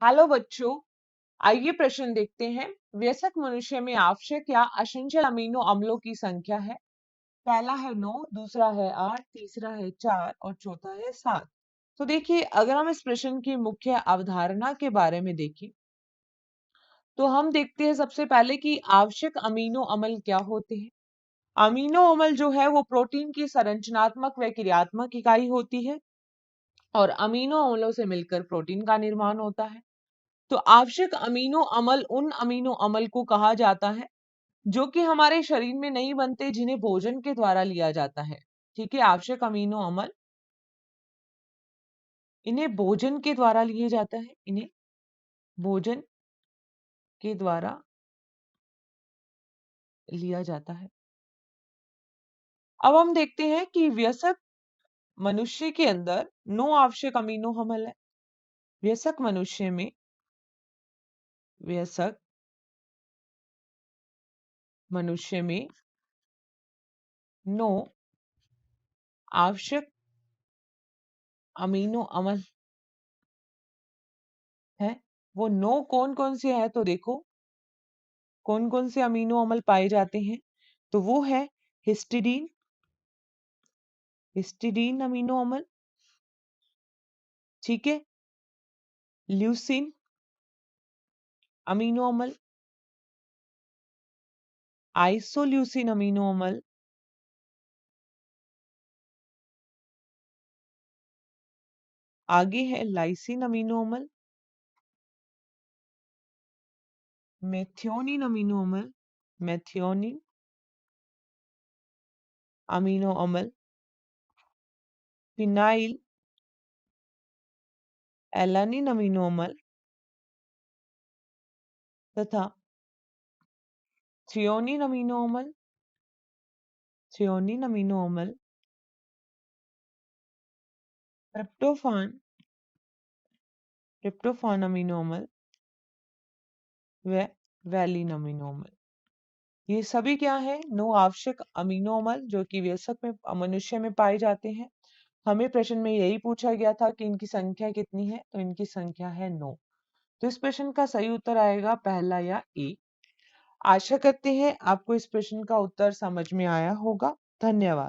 Hello बच्चों, आइए प्रश्न देखते हैं। वयस्क मनुष्य में आवश्यक या अचंचल अमीनो अम्लों की संख्या है। पहला है 9, दूसरा है 8, तीसरा है 4 और चौथा है 7। तो देखिए, अगर हम इस प्रश्न की मुख्य अवधारणा के बारे में देखें तो हम देखते हैं सबसे पहले कि आवश्यक अमीनो अम्ल क्या होते हैं। अमीनो अम्ल जो है वो प्रोटीन की संरचनात्मक व क्रियात्मक इकाई होती है और अमीनो अम्लों से मिलकर प्रोटीन का निर्माण होता है। तो आवश्यक अमीनो अम्ल उन अमीनो अम्ल को कहा जाता है जो कि हमारे शरीर में नहीं बनते, जिन्हें भोजन के द्वारा लिया जाता है। ठीक है, आवश्यक अमीनो अम्ल इन्हें भोजन के द्वारा लिए जाता है, इन्हें भोजन के द्वारा लिया जाता है। अब हम देखते हैं कि वयस्क मनुष्य के अंदर 9 आवश्यक अमीनो अम्ल है। वयस्क मनुष्य में वयस्क मनुष्य में 9 आवश्यक अमीनो अम्ल है। वो 9 कौन कौन से हैं? तो देखो, कौन कौन से अमीनो अम्ल पाए जाते हैं। तो वो है हिस्टिडीन, हिस्टिडीन अमीनो अम्ल, ठीक है, ल्यूसीन अमीनो अम्ल, आइसोल्यूसिन अमीनो अम्ल, आगे है लाइसिन अमीनो अम्ल, मेथियोनिन अमीनो अम्ल, मेथियोनिन अमीनो अम्ल, फिनाइल एलानिन अमीनो अम्ल तथा थ्रियोनिन अमीनो अम्ल, थ्रियोनिन अमीनो अम्ल, ट्रिप्टोफान, ट्रिप्टोफान अमीनो अम्ल व वैलिन अमीनो अम्ल। ये सभी क्या है? 9 आवश्यक अमीनो अम्ल जो कि वयस्क में मनुष्य में पाए जाते हैं। हमें प्रश्न में यही पूछा गया था कि इनकी संख्या कितनी है, तो इनकी संख्या है 9। तो इस प्रश्न का सही उत्तर आएगा पहला या ए। आशा करते हैं आपको इस प्रश्न का उत्तर समझ में आया होगा। धन्यवाद।